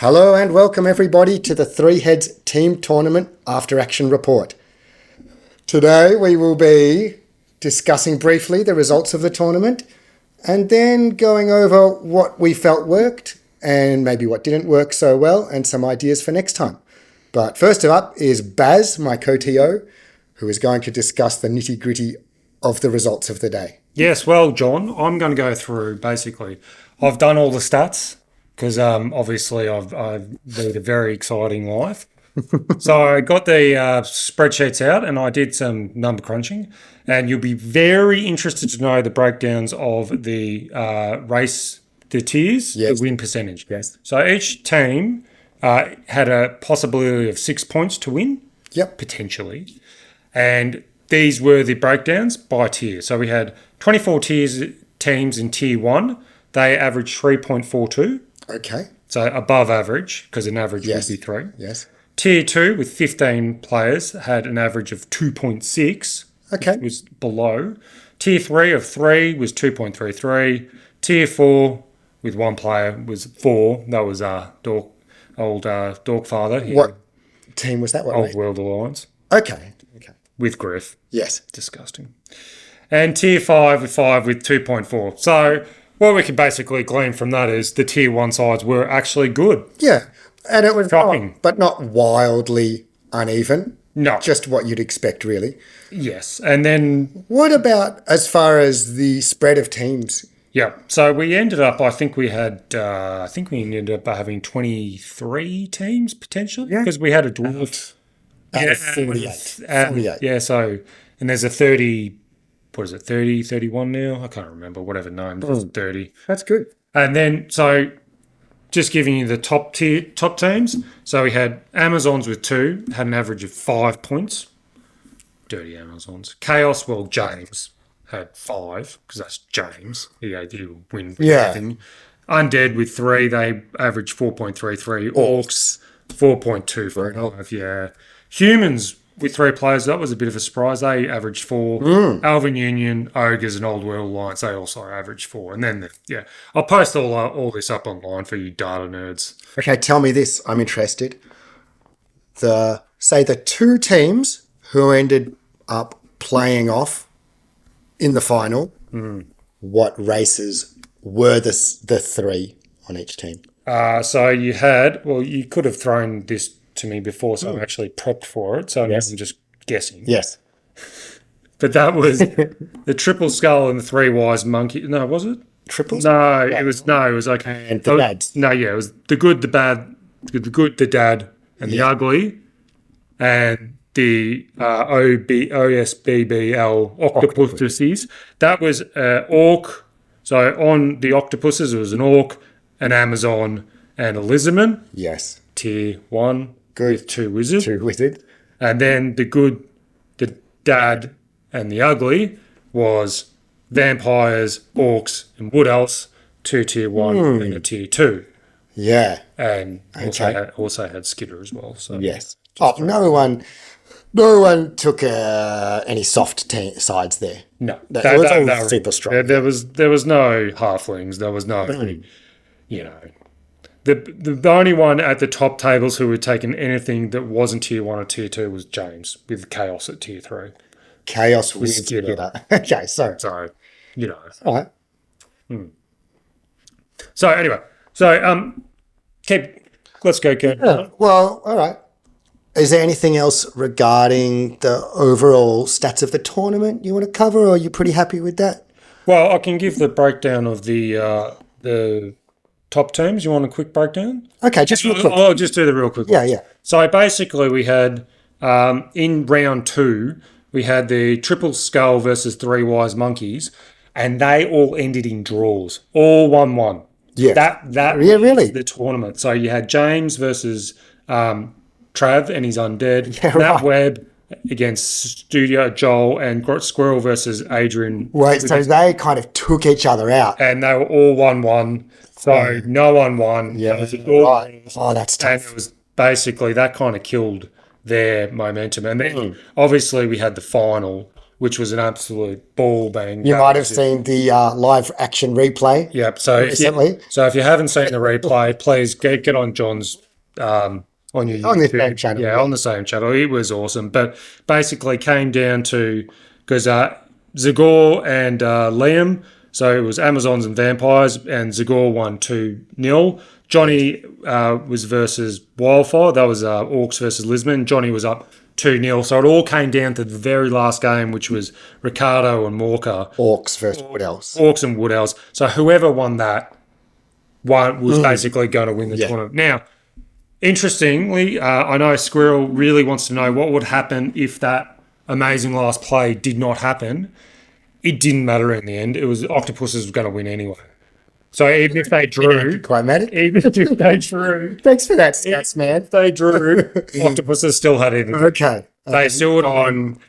Hello and welcome everybody to the Three Heads Team Tournament After Action Report. Today we will be discussing briefly the results of the tournament and then going over what we felt worked and maybe what didn't work so well and some ideas for next time. But first up is Baz, my co-TO, who is going to discuss the nitty-gritty of the results of the day. Yes, well, John, I'm going to go through basically. I've done all the stats because obviously I've led a very exciting life. So I got the spreadsheets out and I did some number crunching, and you'll be very interested to know the breakdowns of the race, the tiers, Yes. the win percentage. Yes. So each team had a possibility of 6 points to win, Yep. potentially, and these were the breakdowns by tier. So we had 24 teams in tier 1. They averaged 3.42. Okay. So above average, because an average Yes. would be 3. Yes. Tier 2 with 15 players had an average of 2.6. Okay. Which was below. Tier 3 of 3 was 2.33. Tier 4 with one player was 4. That was old Dorkfather. What team was that? What Old race? World Alliance Okay. with Griff. Yes. Disgusting. And tier 5 with 2.4. So what we can basically glean from that is the tier 1 sides were actually good. Yeah. And it was Shocking. but not wildly uneven. No. Just what you'd expect, really. Yes. And then, What about as far as the spread of teams? yeah. So we ended up, I think we ended up having 23 teams potentially. Yeah. Because we had a dwarf. Out of 48. 48. Yeah. So, and there's a 30, what is it, 30, 31 now? I can't remember, whatever name. It's 30. That's good. And then, so just giving you the top teams. So we had Amazons with 2, had an average of 5 points. Dirty Amazons. Chaos, well, James had 5, because that's James. He'll win Yeah. everything. Undead with 3, they averaged 4.33. Orcs, 4.25. Yeah. Humans with 3 players, that was a bit of a surprise. They averaged 4. Alvin Union, Ogres, and Old World Alliance, they also averaged 4. And then, I'll post all this up online for you data nerds. Okay, tell me this. I'm interested. Say the 2 teams who ended up playing off in the final, what races were the 3 on each team? So you had, well, you could have thrown this to me before, so I'm actually prepped for it. So Yes. I'm just guessing. Yes. But that was the triple skull and the 3 wise monkey. No, was it? Triples? No, it was okay. And the dads. No, yeah, it was the good, the bad, the good, the dad, and the ugly, and the OSBBL octopuses. That was orc. So on the octopuses, it was an orc, an Amazon, and a lizardman. Yes. Tier 1 Good. with 2 wizards. 2 wizard. And then the good, the dad, and the ugly was vampires, orcs, and wood elves. 2 tier 1 and a tier 2. Yeah. And Okay. also had Skitter as well. So Yes. Oh, no one took any soft sides there. no, That was all super strong. There was no halflings. There was no, you know, the only one at the top tables who had taken anything that wasn't tier 1 or tier 2 was James with Chaos at tier 3. Chaos with Skitter. Skitter. Okay, so. So, you know. All right. So anyway, let's go. Yeah. Well, all right. Is there anything else regarding the overall stats of the tournament you want to cover, or are you pretty happy with that? Well, I can give the breakdown of the top teams. You want a quick breakdown? Okay, just real quick. I'll just do the real quick one. Yeah. So basically we had, in round 2, we had the triple skull versus 3 wise monkeys, and they all ended in draws. All 1-1. Yeah. That Yeah, really? was the tournament. So you had James versus Trav and his undead. Yeah, Matt right. Webb against Studio Joel, and Squirrel versus Adrian. Wait, so they kind of took each other out. And they were all 1-1. So no one won. Yeah, It was all- right. Oh, that's And tough. it was basically that kind of killed their momentum. And then obviously we had the final, which was an absolute ball bang. You might have seen the live action replay. Yep. So recently. If you haven't seen the replay, please get on John's on your On the YouTube. same channel, Yeah, yeah. on the same channel. It was awesome, but basically came down to because Zagor and Liam. So it was Amazons and Vampires, and Zagor won 2-0. Johnny was versus Wildfire. That was Orcs versus Lisbon. Johnny was up 2-0. So it all came down to the very last game, which was Ricardo and Morka. Orcs versus what else? Orcs and Wood Elves. So whoever won that was basically going to win the tournament. Now, interestingly, I know Squirrel really wants to know what would happen if that amazing last play did not happen. It didn't matter in the end. It was Octopuses was going to win anyway. So even if they drew, Quite mad. even if they drew, Thanks for that, stats, man. if they drew, Octopuses still had even. Okay. They still would on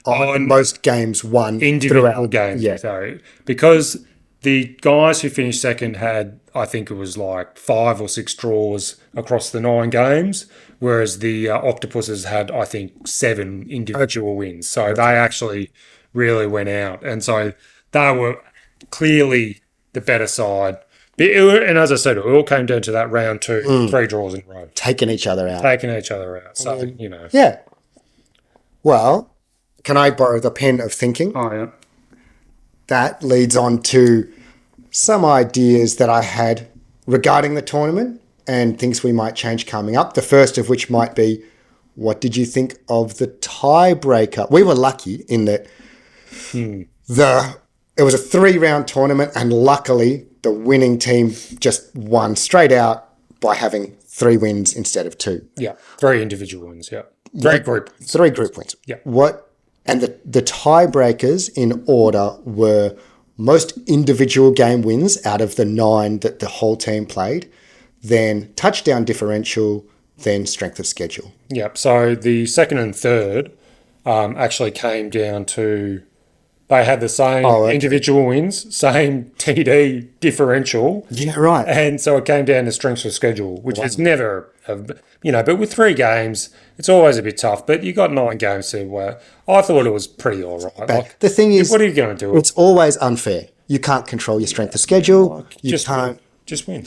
most games won individual throughout. games. Yeah. So because the guys who finished second had, I think it was like 5 or 6 draws across the 9 games, whereas the Octopuses had, I think, 7 individual wins. So they actually really went out, and so they were clearly the better side. And as I said, it all came down to that round 2, 3 draws in a row, Taking each other out. taking each other out. So Yeah. Well, can I borrow the pen of thinking? Oh yeah. That leads on to some ideas that I had regarding the tournament and things we might change coming up. The first of which might be, what did you think of the tiebreaker? We were lucky in that it was a 3-round tournament, and luckily the winning team just won straight out by having 3 wins instead of 2. Yeah, 3 individual wins. Yeah, 3 group. 3 group wins. Yeah. And the tiebreakers in order were most individual game wins out of the 9 that the whole team played, then touchdown differential, then strength of schedule. Yep. So the second and third actually came down to they had the same individual wins, same TD differential. Yeah, right. And so it came down to strength of schedule, which is never, but with 3 games, it's always a bit tough. But you got 9 games to where I thought it was pretty all right. Like, the thing is, what are you going to do? it's always unfair. You can't control your strength of schedule. You can't. Just win.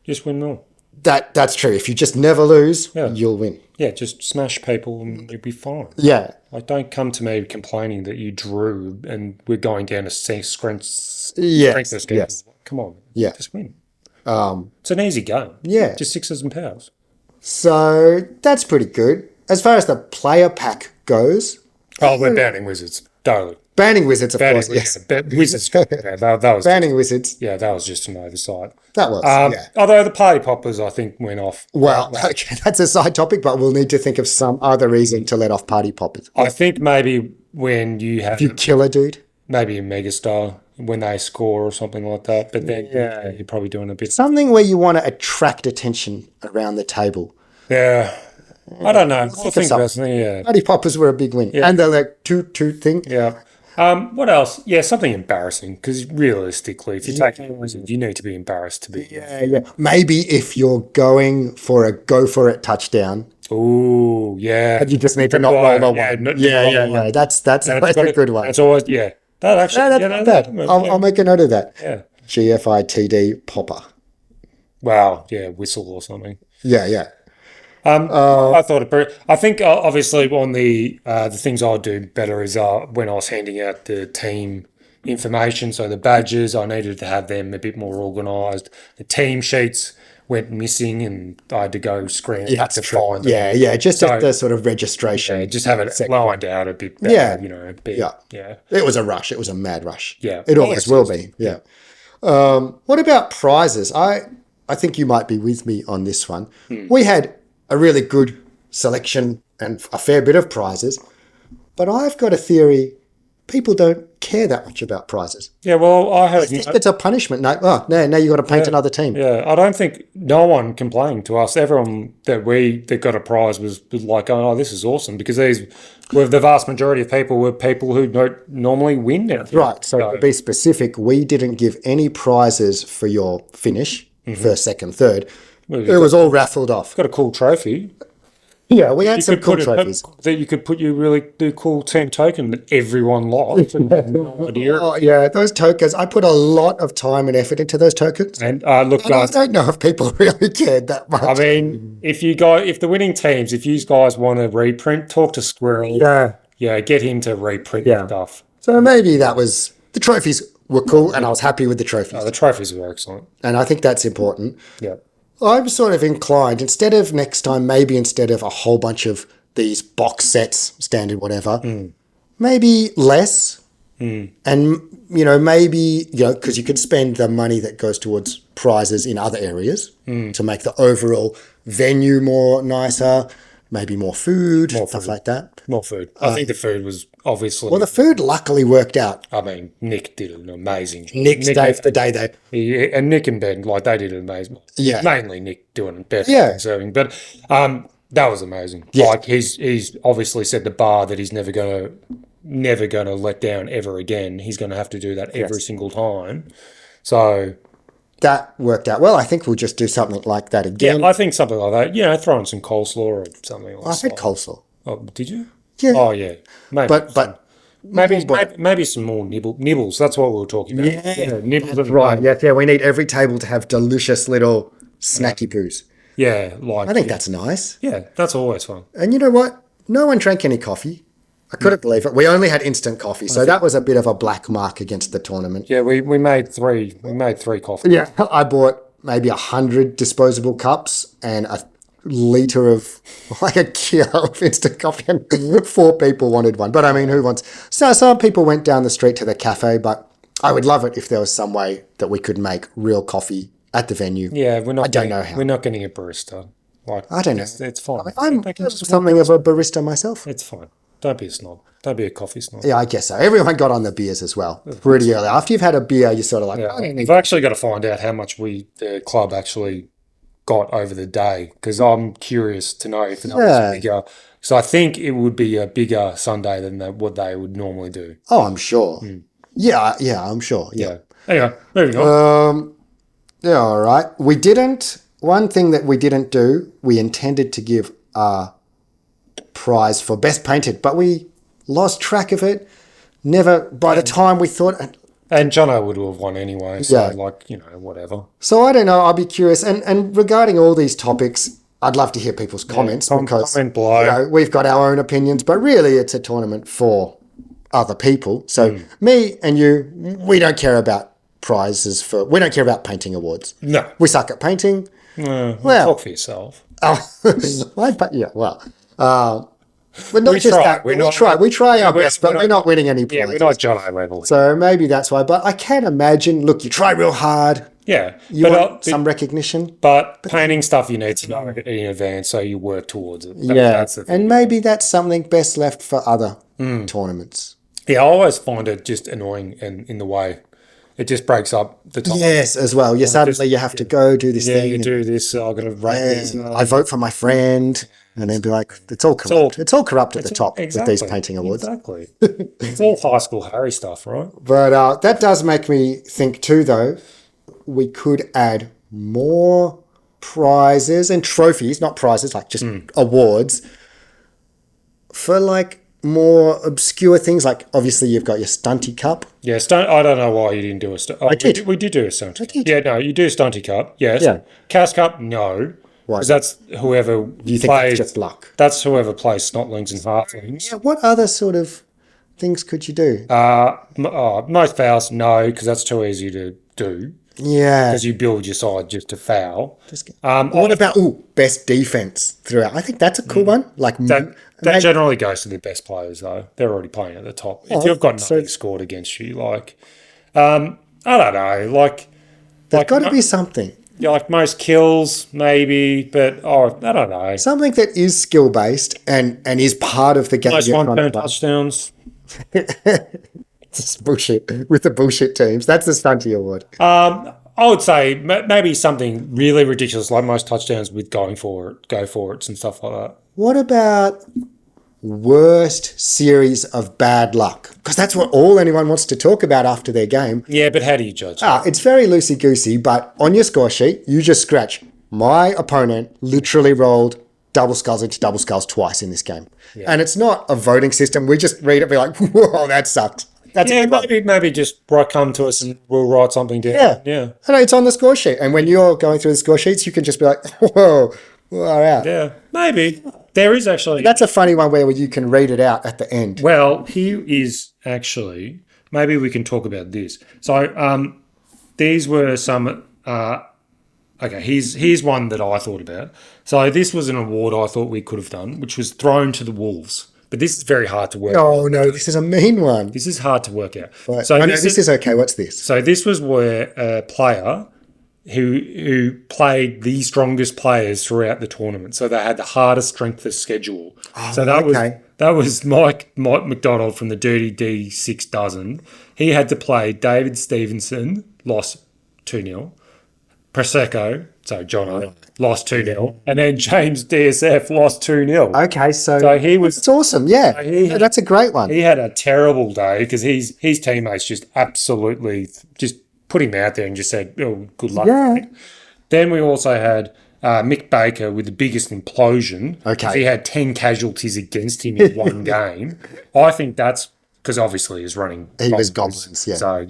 Just win more. That's true. If you just never lose, you'll win. Yeah, just smash people and you'll be fine. Yeah. Like, don't come to me complaining that you drew and we're going down to strength of schedule. Yes. Come on. Yeah. Just win. It's an easy game. Yeah. Just 6s and powers. So that's pretty good. As far as the player pack goes. Oh, we're banning Wizards. Totally. Banning Wizards, of course. Yes. Wizards. Yeah, that was banning Wizards. Yeah, that was just an oversight. That was, yeah. Although the party poppers, I think, went off. Well, okay, that's a side topic, but we'll need to think of some other reason to let off party poppers. I think maybe when you have... You kill a dude. Maybe a megastar when they score or something like that. But then you're probably doing a bit... Something where you want to attract attention around the table. Yeah. I don't know. I Think of think something. personally, yeah. Party poppers were a big win. Yeah. And they're like toot thing. Yeah. What else? Yeah, something embarrassing. Because realistically, if you're taking a Wizard, you need to be embarrassed to be. Yeah. Maybe if you're going for a go for it touchdown, Ooh, yeah. you just need to not roll the one. Yeah. That's a good one. That's always, yeah. That actually, That's not bad. I'll make a note of that. Yeah. GFITD popper. Wow. Yeah, whistle or something. Yeah. I thought I think obviously on the things I'd do better is when I was handing out the team information. So the badges, I needed to have them a bit more organised. The team sheets went missing, and I had to go screen to find them. Yeah. Just at the sort of registration. Yeah, just have it lined out a bit better. Yeah. It was a rush. It was a mad rush. Yeah. It always will be. Yeah. What about prizes? I think you might be with me on this one. We had a really good selection and a fair bit of prizes, but I've got a theory: people don't care that much about prizes. Yeah, well, I think it's a punishment. Now you got to paint another team. Yeah, I don't think no one complained to us. Everyone that got a prize was like, "Oh, this is awesome," because the vast majority of people were people who don't normally win now. Right. So to be specific, we didn't give any prizes for your finish, first, second, third. It was all raffled off. Got a cool trophy. Yeah, we had You some could cool put trophies. that you could put you really do cool team token that everyone liked and had no idea. Oh, yeah, those tokens. I put a lot of time and effort into those tokens. And look, And I guys, don't know if people really cared that I much. mean, if the winning teams, if you guys want to reprint, talk to Squirrel. Yeah. Yeah, get him to reprint Yeah. stuff. So maybe that was the trophies were cool, and I was happy with the trophies. The trophies were excellent. And I think that's important. Yeah. I'm sort of inclined, instead of next time, maybe instead of a whole bunch of these box sets, standard whatever, maybe less. And, maybe, because you could spend the money that goes towards prizes in other areas to make the overall venue more nicer, maybe more food, stuff like that. More food. I think the food was obviously. Well, the food luckily worked out. I mean, Nick did an amazing job. Nick saved the day there. And Nick and Ben, like, they did an amazing. Yeah. Mainly Nick doing better Yeah. than serving, but that was amazing. Yeah. Like, he's obviously set the bar that he's never gonna let down ever again. He's gonna have to do that every single time. So That worked out well. I think we'll just do something like that again. yeah, I think something like that. Throw in some coleslaw or something like I that. had coleslaw. Oh, did you? Yeah. Oh yeah. Maybe. But Maybe some more nibbles. That's what we were talking about. Yeah, nibbles. right. Yeah, we need every table to have delicious little snacky poos. Yeah, like I think that's nice. yeah, that's always fun. And you know what? No one drank any coffee. I couldn't believe it. We only had instant coffee, so that was a bit of a black mark against the tournament. Yeah, we made three. We made three coffees. Yeah, I bought maybe 100 disposable cups and a liter of like a kilo of instant coffee, and 4 people wanted one. But I mean, who wants? So some people went down the street to the cafe, but I would love it if there was some way that we could make real coffee at the venue. Yeah, we're not. I don't know how. We're not getting a barista. Like I don't know. It's fine. I'm They can just- something of a barista myself. It's fine. Don't be a snob. Don't be a coffee snob. Yeah, I guess so. Everyone got on the beers as well pretty early. After you've had a beer, you're sort of like, Yeah, I don't I've need. actually got to find out how much the club actually got over the day, because I'm curious to know if that was bigger. So I think it would be a bigger Sunday than what they would normally do. Oh, I'm sure. Yeah, I'm sure. Yeah. Anyway, moving on. Yeah, all right. One thing that we didn't do, we intended to give a prize for best painted, but we lost track of it. By the time we thought. And Jono would have won anyway. So, Yeah. whatever. So I don't know. I'll be curious. And regarding all these topics, I'd love to hear people's comments because comment below. we've got our own opinions, but really it's a tournament for other people. So me and you, we don't care about prizes we don't care about painting awards. No. We suck at painting. Well, talk for yourself. Oh, but not We just try. that. We're We try our we're- best, but we're we're not- not winning any Yeah, prizes. we're not Jono level. So maybe that's why. But I can imagine. Look, you try real hard. Yeah. You want some recognition. But painting stuff you need to know in advance, so you work towards it. That's the thing. And maybe that's something best left for other tournaments. Yeah, I always find it just annoying and in the way it just breaks up the time. Yes, as well. You suddenly you have to go do this Yeah, thing. you and- do this, I'm going to rate this. I vote for my friend, and then be like, it's all corrupt. It's all corrupt at the top with these painting awards. Exactly. It's all high school Harry stuff, right? But that does make me think too, though, we could add more prizes and trophies, not prizes, like just awards, for like more obscure things. Like obviously you've got your Stunty Cup. Yeah, I don't know why you didn't do a stunt. I did. We did do a Stunty Cup. did. Yeah, no, you do a Stunty Cup. Yes. Yeah. Cast Cup, no. Why? Because that's whoever You think plays. that's just luck? That's whoever plays Snotlings and Halflings. Yeah, what other sort of things could you do? Most fouls, no, because that's too easy to do. Yeah. Because you build your side just to foul. What about best defense throughout? I think that's a cool one. Like That generally goes to the best players, though. They're already playing at the top. If you've got nothing scored against you, like, I don't know, like, there's got to be something. yeah, like most kills, maybe, but I don't know. Something that is skill based and is part of the game. Most you're trying to one-turn play. touchdowns. It's bullshit with the bullshit teams. That's the Stunty Award. I would say maybe something really ridiculous, like most touchdowns with go for it and stuff like that. What about worst series of bad luck? Because that's what anyone wants to talk about after their game. Yeah, but how do you judge? It's very loosey-goosey, but on your score sheet, you just scratch, my opponent literally rolled double skulls into double skulls twice in this game. Yeah. And it's not a voting system. We just read it and be like, whoa, that sucked. That's maybe just come to us and we'll write something down. Yeah. And it's on the score sheet. And when you're going through the score sheets, you can just be like, whoa, all right. Yeah, maybe. There is actually... That's a funny one where you can read it out at the end. Well, here is actually... Maybe we can talk about this. So these were some... okay, here's one that I thought about. So this was an award I thought we could have done, which was thrown to the wolves. But this is very hard to work out. Oh, no, this is a mean one. This is hard to work out. Right. So this is okay. What's this? So this was where a player who played the strongest players throughout the tournament. So they had the hardest strength of schedule. Oh, so that was Mike McDonald from the Dirty D6 Dozen. He had to play David Stevenson, lost 2-0. Prosecco, so Jono, lost 2-0. And then James DSF lost 2-0. Okay, so he was... It's awesome, yeah. So that's a great one. He had a terrible day because his teammates just absolutely just put him out there and just said, oh, good luck. Yeah. Then we also had Mick Baker with the biggest implosion. Okay. He had 10 casualties against him in one game. I think that's because obviously he's running... He was goblins, yeah. So,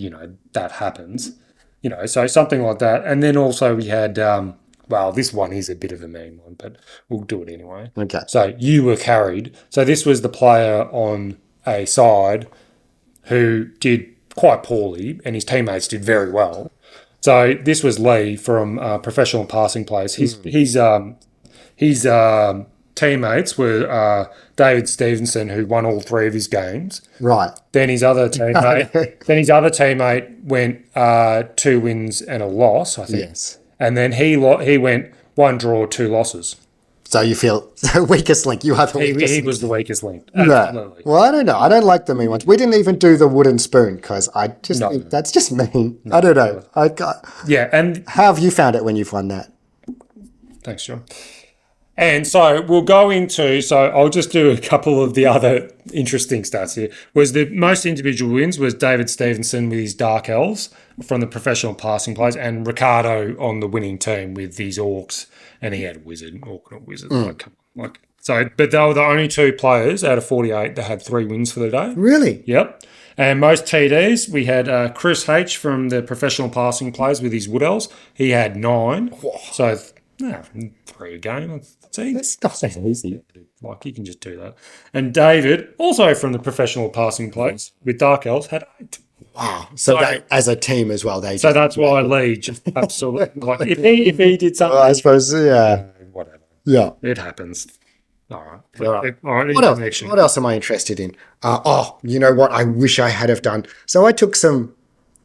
that happens. So something like that. And then also we had, this one is a bit of a mean one, but we'll do it anyway. Okay. So you were carried. So this was the player on a side who did quite poorly and his teammates did very well. So this was Lee from Professional Passing Players. His teammates were David Stevenson, who won all 3 of his games. Right. Then his other teammate, went 2 wins and a loss, I think. Yes. And then he went 1 draw, 2 losses. So you feel the weakest link. You are the weakest link. He was the weakest link. Absolutely. No. Well, I don't know. I don't like the mean ones. We didn't even do the wooden spoon because I just think that's just mean. No. I don't know. And how have you found it when you've won that? Thanks, John. And so we'll go into, so I'll just do a couple of the other interesting stats here. Was the most individual wins was David Stevenson with his Dark Elves from the Professional Passing Players and Ricardo on the winning team with these Orcs, and he had a Wizard, Orc not Wizard. But they were the only 2 players out of 48 that had 3 wins for the day. Really? Yep. And most TDs, we had Chris H from the Professional Passing Players with his Wood Elves. He had 9. Whoa. So 3 a game. That's not easy. Like, you can just do that. And David, also from the Professional Passing Players with Dark Elves, had 8. Wow. So they, as a team as well, so that's why Lee just absolutely... like, if he did something... Well, I suppose, yeah. Whatever. Yeah. It happens. All right. All right. What else am I interested in? You know what I wish I had have done? So I took some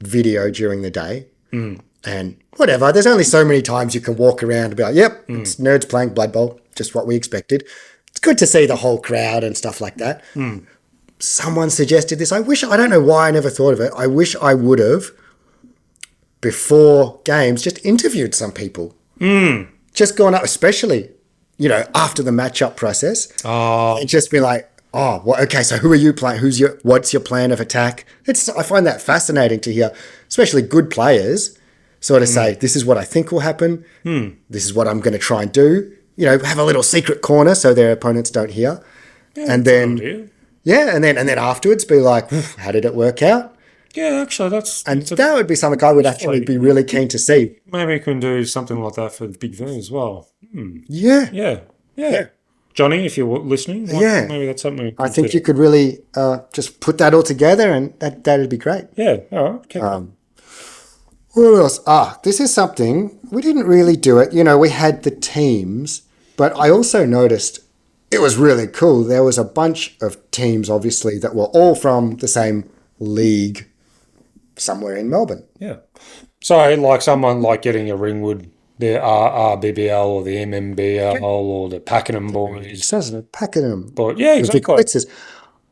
video during the day and whatever. There's only so many times you can walk around and be like, yep, it's nerds playing Blood Bowl, just what we expected. It's good to see the whole crowd and stuff like that. Someone suggested this. I don't know why I never thought of it. I wish I would have, before games, just interviewed some people. Just gone up, especially, after the matchup process. And just be like, okay, so who are you playing? What's your plan of attack? I find that fascinating to hear, especially good players sort of say, this is what I think will happen. This is what I'm going to try and do. Have a little secret corner so their opponents don't hear. Yeah, and then, and then afterwards be like, how did it work out? Yeah, actually, that would be something I would actually be really keen to see. Maybe we can do something like that for the Big V as well. Yeah. Johnny, if you're listening, maybe that's something we can I think you could really just put that all together and that'd be great. Yeah, all right. Okay. What else? This is something, we didn't really do it. We had the teams, but I also noticed it was really cool. There was a bunch of teams, obviously, that were all from the same league somewhere in Melbourne. Yeah. So, like someone like getting a Ringwood, the RRBBL or the MMBL or the Pakenham boys. It says it, Pakenham. But yeah, exactly.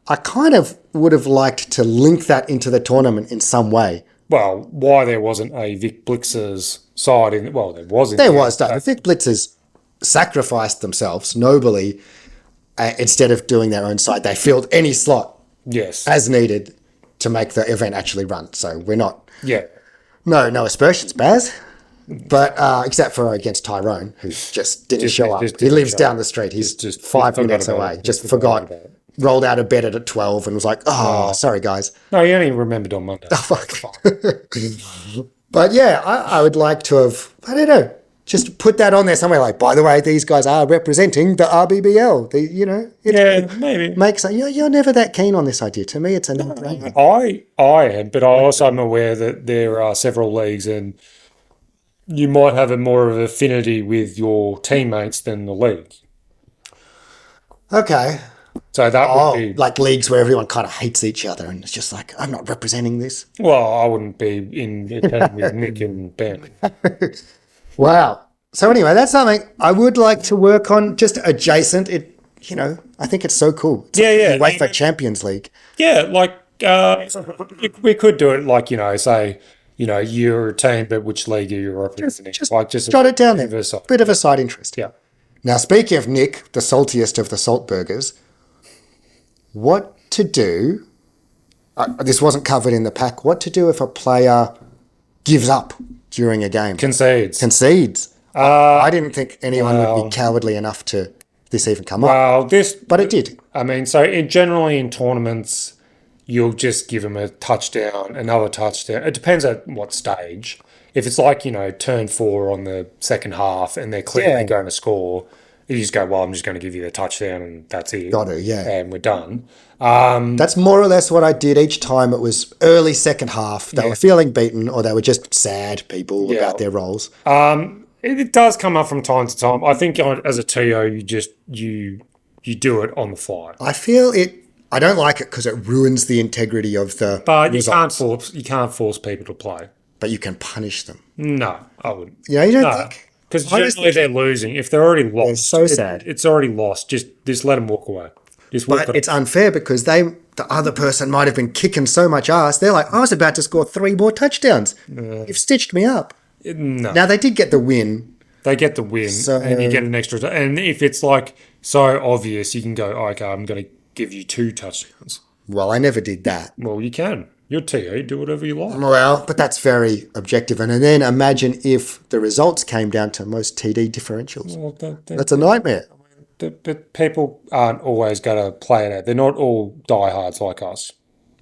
I kind of would have liked to link that into the tournament in some way. Well, why there wasn't a Vic Blitzers side in... Well, there was. The Vic Blitzers sacrificed themselves nobly instead of doing their own side. They filled any slot as needed to make the event actually run. So we're not... Yeah. No aspersions, Baz. But except for against Tyrone, who just didn't show up. just He didn't lives show down up. the street. He's Just 5 minutes forgot about away. it. Just Forgot forgot. about it. Rolled out of bed at 12 and was like, oh, sorry, guys. No, he only remembered on Monday. Fuck. But yeah, I would like to have, I don't know, just put that on there somewhere like, by the way, these guys are representing the RBBL. Yeah, maybe. Makes you're never that keen on this idea. To me, it's a no-brainer. I am, but I also am aware that there are several leagues and you might have a more of affinity with your teammates than the league. Okay. So that would be, like leagues where everyone kind of hates each other and it's just like, I'm not representing this. well, I wouldn't be in attending with Nick and Ben. Wow. So anyway, that's something I would like to work on, just adjacent. I think it's so cool. It's Yeah. UEFA Champions League. Yeah, like we could do it like, say, you're a team, but which league are you representing? Just jot it down there. Universal. Bit of a side interest. Yeah. Now, speaking of Nick, the saltiest of the salt burgers, what to do, this wasn't covered in the pack, what to do if a player gives up during a game? Concedes. I didn't think anyone would be cowardly enough to this even come up. But it did. I mean, so generally in tournaments, you'll just give them a touchdown, another touchdown. It depends at what stage. If it's like, turn 4 on the second half and they're clearly going to score, you just go, well, I'm just going to give you the touchdown and that's it. Got it, yeah. And we're done. That's more or less what I did each time. It was early second half. They were feeling beaten or they were just sad people about their roles. It does come up from time to time. I think as a TO, you do it on the fly. I feel it. I don't like it because it ruins the integrity of the But results. you can't force people to play. But you can punish them. No, I wouldn't. Yeah, you don't think? Because generally they're losing. If they're already lost, It's so sad. It's already lost. Just let them walk away. But it's unfair because the other person might have been kicking so much ass. They're like, I was about to score 3 more touchdowns. You've stitched me up. No. Now, they did get the win. They get the win, and you get an extra. And if it's like so obvious, you can go, okay, I'm going to give you 2 touchdowns. Well, I never did that. Well, you can. You're TO, do whatever you like. Well, but that's very objective. And then imagine if the results came down to most TD differentials. Well, That's a nightmare. But people aren't always going to play it out. They're not all diehards like us.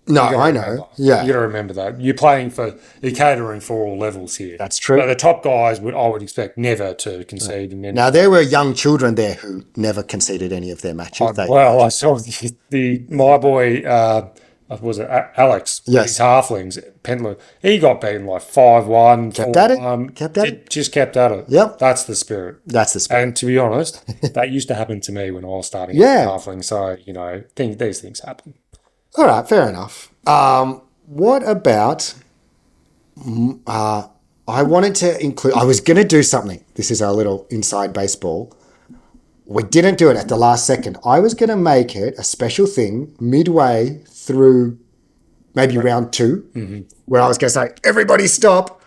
No, I know. Yeah. You got to remember that. You're catering for all levels here. That's true. But the top guys I would expect never to concede. Now, there were young children there who never conceded any of their matches. I saw my boy, was it Alex? Yes. His halflings, Pentland. He got beaten like 5-1. Kept at it. Just kept at it. Yep. That's the spirit. And to be honest, that used to happen to me when I was starting halfling. So, these things happen. All right, fair enough. What about... I wanted to include... I was going to do something. This is our little inside baseball. We didn't do it at the last second. I was going to make it a special thing midway through maybe round 2, where I was going to say, everybody stop.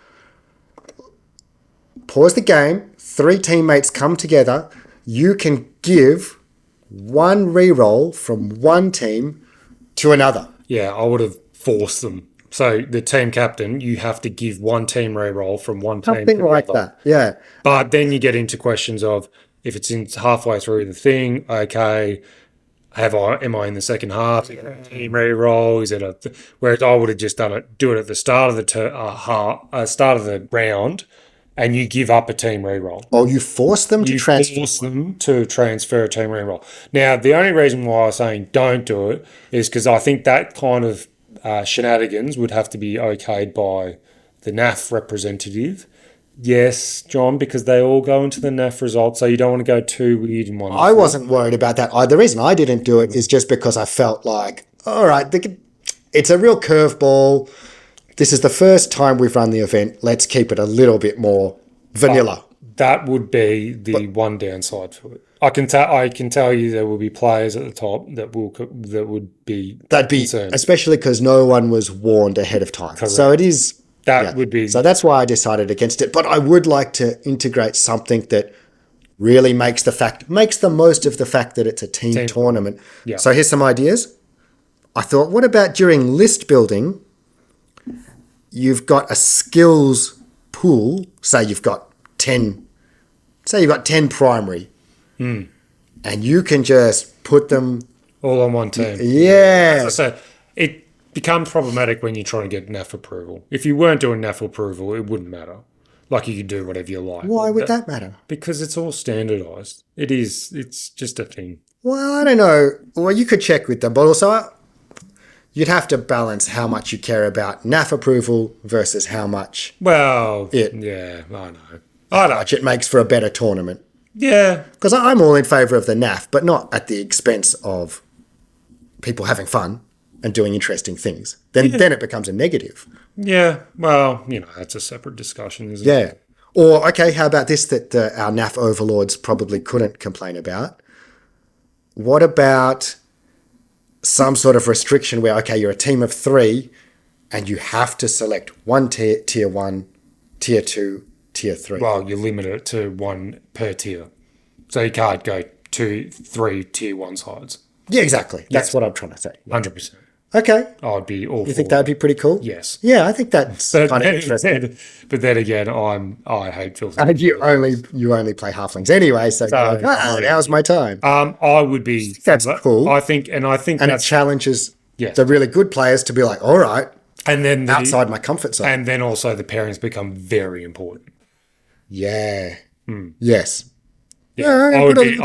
Pause the game. 3 teammates come together. You can give 1 reroll from one team to another. Yeah, I would have forced them. So the team captain, you have to give 1 team reroll from one team. Something like that, yeah. But then you get into questions of if it's halfway through the thing, okay, am I in the second half? Is it a team reroll? Is it whereas I would have just do it at the start of the start of the round, and you give up a team reroll. Oh, you force them to transfer. Force them to transfer a team reroll. Now, the only reason why I was saying don't do it is because I think that kind of shenanigans would have to be okayed by the NAF representative. Yes, John, because they all go into the NAF result, so you don't want to go too weird in one. I wasn't worried about that. The reason I didn't do it is just because I felt like, all right, it's a real curveball. This is the first time we've run the event. Let's keep it a little bit more vanilla. That would be the one downside for it. I can tell you there will be players at the top that would be concerned. Especially because no one was warned ahead of time. Correct. So it is would be. So that's why I decided against it. But I would like to integrate something that really makes the most of the fact that it's a team tournament. Yeah. So here's some ideas. I thought, what about during list building? You've got a skills pool, say you've got 10 primary, and you can just put them all on one team. Yeah. So it becomes problematic when you're trying to get NAF approval. If you weren't doing NAF approval, it wouldn't matter. Like you could do whatever you like. Why would that matter? Because it's all standardized. It is. It's just a thing. Well, I don't know. Well, you could check with them, but also you'd have to balance how much you care about NAF approval versus how much Well, Yeah. yeah, I know. it makes for a better tournament. Yeah, Because I'm all in favour of the NAF, but not at the expense of people having fun and doing interesting things. Then it becomes a negative. yeah. Well, that's a separate discussion, isn't it? Yeah. Or, okay, how about this that our NAF overlords probably couldn't complain about? What about some sort of restriction where, okay, you're a team of 3 and you have to select one tier 1, tier 2, tier 3? Well, you limit it to 1 per tier. So you can't go 2, 3 tier 1 sides. Yeah, exactly. That's what I'm trying to say. 100%. Okay. I'd be all You think that'd be pretty cool? Yes. Yeah, I think that's But kind of interesting. but then again, I hate filthy. And you only play halflings anyway, so you're like, now's my time. I would be. That's cool. I think And it that's challenges Yes. the really good players to be like, all right, and then outside my comfort zone. and then also the pairings become very important. Yeah. Yes. Yeah, I would be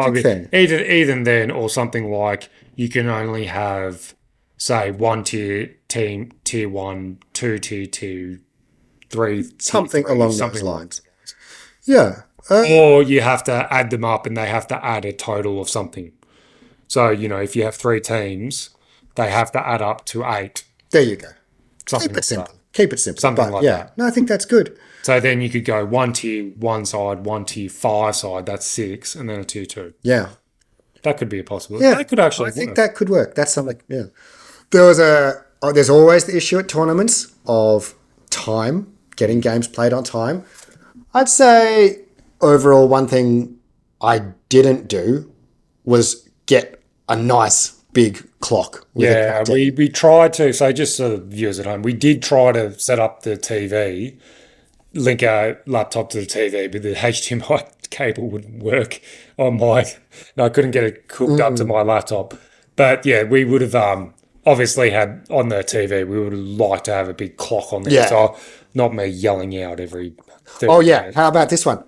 either then or something like you can only have, say, 1 tier team, tier 1, 2 tier 2, 3, Something tier 3, along something those like lines. Yeah. Or you have to add them up and they have to add a total of something. So, if you have 3 teams, they have to add up to 8. There you go. Something Keep it like simple. that. Keep it simple. Something But like yeah. that. No, I think that's good. So then you could go 1 tier 1 side, 1 tier 5 side, that's 6, and then a tier 2. Yeah. That could be a possibility. Yeah. That could actually I think work. that could work. That's something, yeah. There's always the issue at tournaments of time, getting games played on time. I'd say overall one thing I didn't do was get a nice big clock. With a countdown. we tried to. So just so the viewers at home, we did try to set up the TV, link our laptop to the TV, but the HDMI cable wouldn't work on my. No, I couldn't get it hooked up to my laptop. But yeah, we would have obviously had on the TV. We would have liked to have a big clock on there. Yeah. So not me yelling out every. 30 Oh yeah, minutes. how about this one?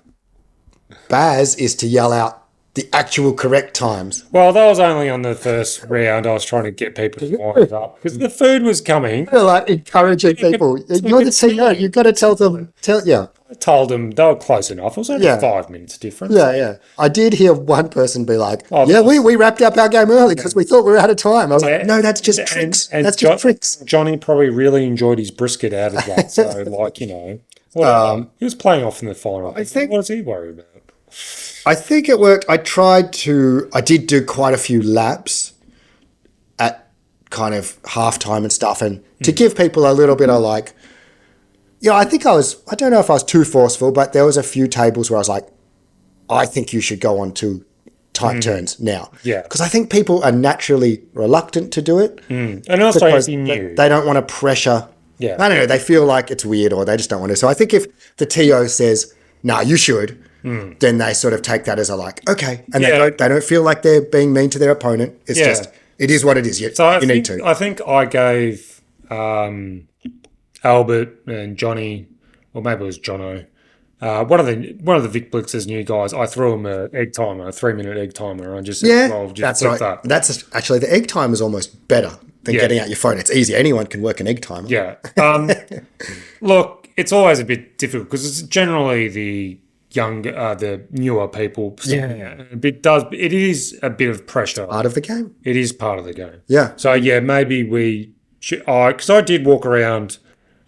Baz is to yell out the actual correct times. Well, that was only on the first round. I was trying to get people to wind up because the food was coming. They're like encouraging people. You're the CEO. You've got to tell them. I told them they were close enough. It was only 5 minutes difference. Yeah. I did hear one person be like, Oh, "Yeah, we wrapped up our game early because we thought we were out of time." I was like, "No, that's just And- tricks. and That's just tricks." Johnny probably really enjoyed his brisket out of that. So, whatever. He was playing off in the final. I think- What does he worry about? I think it worked. I did do quite a few laps at kind of halftime and stuff, and to give people a little bit of like, I don't know if I was too forceful, but there was a few tables where I was like, I think you should go on to tight turns now. Yeah. Because I think people are naturally reluctant to do it. And also, Because if you knew. they don't want to pressure. Yeah. I don't know. They feel like it's weird or they just don't want to. So I think if the TO says, "No, you should," then they sort of take that as a like, okay, and Yeah. they don't feel like they're being mean to their opponent. It's Yeah. just it is what it is. You need to. I think I gave Albert and Johnny, or maybe it was Jono, one of the Vic Blitz's new guys. I threw him a 3-minute egg timer, and I just said, well, just that's flip right. that. That's actually the egg time is almost better than getting out your phone. It's easy. Anyone can work an egg timer. Yeah. Look, it's always a bit difficult because it's generally the the newer people. Yeah. It is a bit of pressure. Part of the game. It is part of the game. Yeah. So yeah, maybe we should. Because I did walk around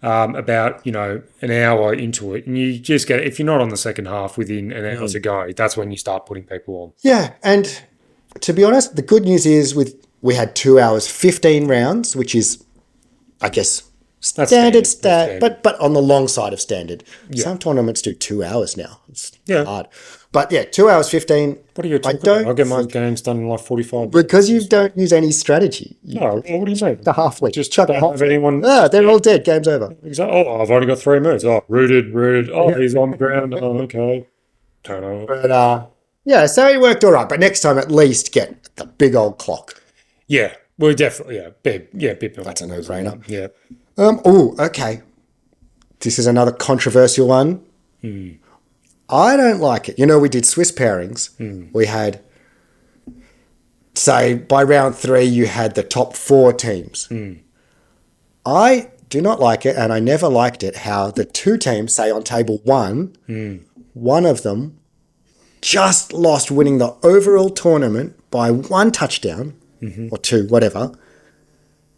about an hour into it, and you just get, if you're not on the second half within an hour to go, that's when you start putting people on. Yeah, and to be honest, the good news is we had 2 hours, 15 rounds, which is, I guess, standard. But on the long side of standard. Some tournaments do 2 hours now. It's hard. But yeah, 2 hours 15. What are you I talking don't about? I'll get my games done in like 45 because you don't use any strategy. No, well, what do you mean? The halfway. Just Chuck a don't half. have anyone. Ah, they're all dead. Game's over. Exactly. Oh, I've already got 3 moves. Oh, rooted. Oh, Yeah. he's on the ground. Oh, okay. Turn over. But yeah, so it worked all right. But next time, at least get the big old clock. Yeah, well, definitely. Bit more. That's a no-brainer. Yeah. Oh, okay. This is another controversial one. I don't like it. You know, we did Swiss pairings. We had, say, by round 3, you had the top 4 teams. I do not like it, and I never liked it, how the 2 teams, say on table 1, one of them just lost winning the overall tournament by 1 touchdown, or 2, whatever,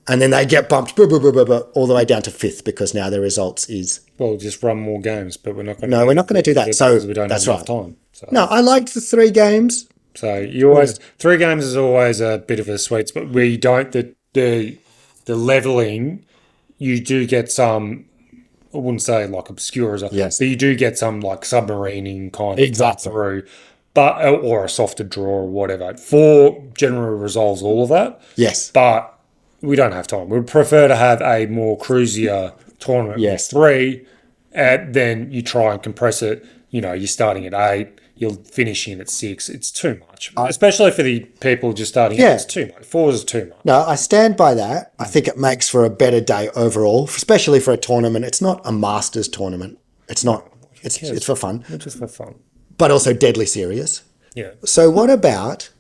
and then they get bumped all the way down to 5th because now their results is... Well, just run more games, but we're not going. No, we're not going to do that. So we don't that's have enough right. time. So. No, I liked the 3 games. So you always 3 games is always a bit of a sweet spot where you don't the leveling. You do get some. I wouldn't say like obscure as Yes. but you do get some like submarining kind of Exactly. through, but or a softer draw or whatever. 4 generally resolves all of that. Yes. But we don't have time. We'd prefer to have a more cruisier tournament. Yes. 3, and then you try and compress it. You know, you're starting at 8, you're finishing at 6. It's too much, especially for the people just starting. Yeah. It's too much. 4 is too much. No, I stand by that. I think it makes for a better day overall, especially for a tournament. It's not a Masters tournament. It's not. It's for fun, It's just for fun. but also deadly serious. Yeah. So what about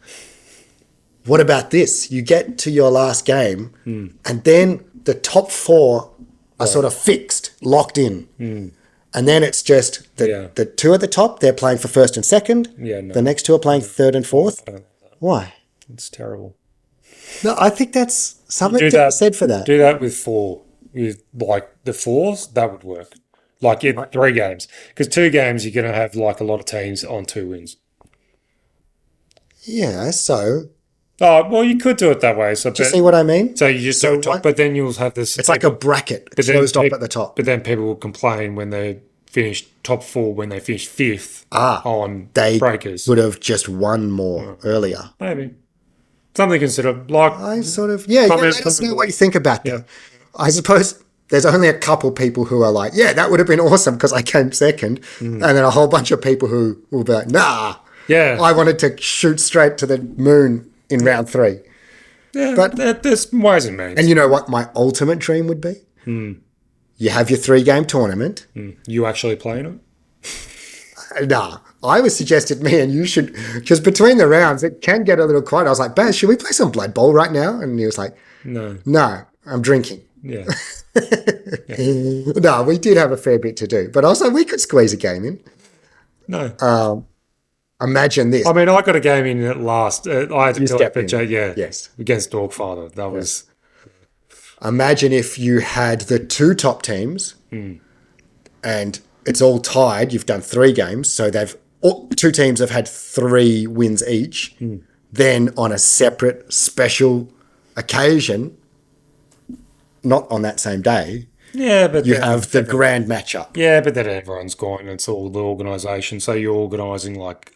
this? You get to your last game, and then the top 4 are sort of fixed, locked in. And then it's just the 2 at the top, they're playing for 1st and 2nd. Yeah, no. The next 2 are playing 3rd and 4th. Why? It's terrible. No, I think that's something Do to be that. said for that. Do that with 4. With like the 4s, that would work. Like in 3 games, because 2 games you're going to have like a lot of teams on 2 wins. Yeah, so Oh well, you could do it that way. So, do you see what I mean? so you just So do top, what- but then you'll have this. It's like a bracket But then closed off peop- at the top. But then people will complain when they finish top 4 when they finish 5th on They breakers. would have just won more earlier. Maybe something to consider. Like I sort of, let us know what you think about that. Yeah. I suppose there's only a couple people who are like, yeah, that would have been awesome because I came 2nd. And then a whole bunch of people who will be like, nah, yeah, I wanted to shoot straight to the moon in round 3. yeah. but- There's ways and means. And you know what my ultimate dream would be? You have your 3-game tournament. You actually playing it? Nah, I was suggested me and you should, because between the rounds it can get a little quiet. I was like, Baz, should we play some Blood Bowl right now? And he was like, No. I'm drinking. Yeah. No, we did have a fair bit to do, but also we could squeeze a game in. No. Imagine this. I mean, I got a game in at last. I had to do it, stepped but in. yeah, Yes. against Dogfather. That was Imagine if you had the 2 top teams and it's all tied. You've done 3 games, so 2 teams have had 3 wins each. Then on a separate special occasion, not on that same day, yeah, but you then- have the grand matchup. yeah, but then everyone's gone. It's all the organisation. So you're organising like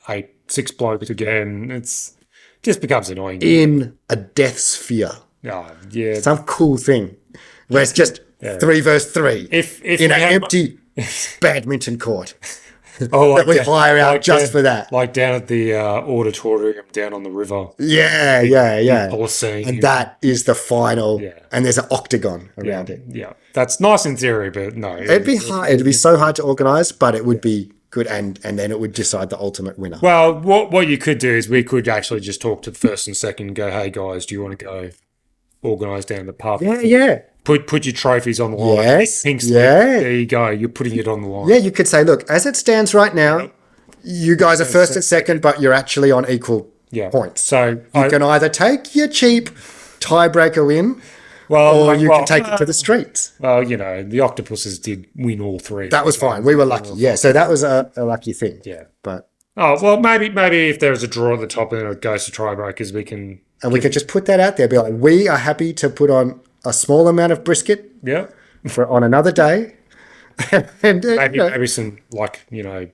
6 blokes again. It's just becomes annoying. In a death sphere. Oh, yeah. Some cool thing where it's just 3 versus 3 If in we an had- empty badminton court oh, that we hire out just down- for that. like down at the auditorium down on the river. Yeah. Coliseum. And that is the final. Yeah. And there's an octagon around it. Yeah, that's nice in theory, but no, It'd be hard. It'd be so hard to organise, but it would be good, and then it would decide the ultimate winner. Well, what you could do is we could actually just talk to the 1st and 2nd and go, hey guys, do you want to go organise down the pub? Yeah. Put your trophies on the line. Yes. Pink slip. Yeah. There you go. You're putting it on the line. Yeah, you could say, look, as it stands right now, you guys are 1st and 2nd, but you're actually on equal points. So You can either take your cheap tiebreaker win, well, or you can take it to the streets. Well, you know, the Octopuses did win all 3. That was fine. We were lucky. Yeah, so that was a lucky thing. Yeah. But Oh well, maybe if there's a draw at the top and it goes to tiebreakers, we can. and we could just put that out there. Be like, we are happy to put on a small amount of brisket Yeah. on another day, and Maybe some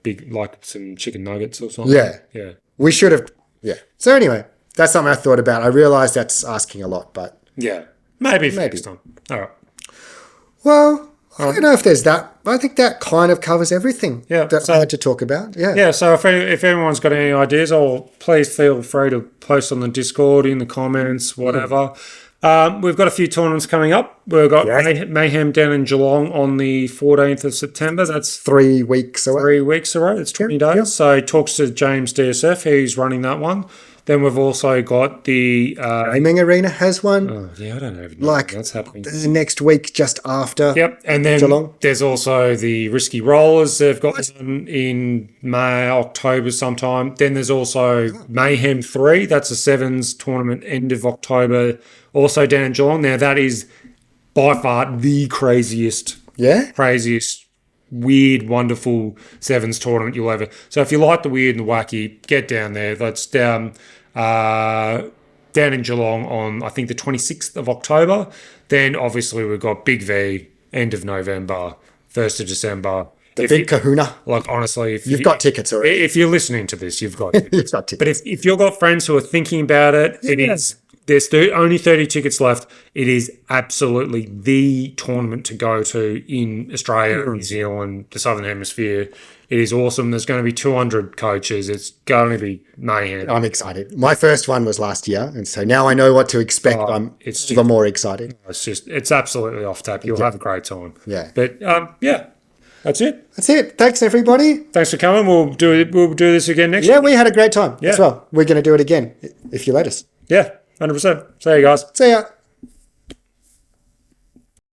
big some chicken nuggets or something. Yeah. Yeah. we should have. Yeah. So anyway, that's something I thought about. I realised that's asking a lot, but Yeah. Maybe for Maybe. next time. All right. well, I don't know if there's that. I think that kind of covers everything Yeah, that so- I had to talk about. Yeah. Yeah, so if anyone's got any ideas, please feel free to post on the Discord, in the comments, whatever. We've got a few tournaments coming up. We've got Yes. Mayhem down in Geelong on the 14th of September. That's 3 weeks away. 3 weeks away. It's 20 days. Yep. So talks to James DSF. He's running that one. Then we've also got the... Gaming Arena has one. I don't even know like that's happening. the next week, just after. Yep, and then Geelong. there's also the Risky Rollers. They've got one in May, October sometime. Then there's also Mayhem 3. That's a sevens tournament end of October, also down in Geelong. Now, that is by far the craziest, Yeah. weird, wonderful sevens tournament you'll ever... So if you like the weird and the wacky, get down there. That's down in Geelong on, I think, the 26th of October. Then, obviously, we've got Big V, end of November, 1st of December. The big kahuna. Like, honestly, if You've got tickets already. if you're listening to this, you've got tickets. You've got tickets. But if you've got friends who are thinking about it, there's only 30 tickets left. It is absolutely the tournament to go to in Australia, New Zealand, the Southern Hemisphere. It is awesome. There's going to be 200 coaches. It's going to be mayhem. I'm excited. My first one was last year, and so now I know what to expect. it's even more excited. It's absolutely off tap. You'll have a great time. Yeah. But yeah, that's it. That's it. Thanks, everybody. Thanks for coming. We'll do this again next Yeah, week. we had a great time as Yeah. well. We're going to do it again if you let us. Yeah, 100%. See you guys. See ya.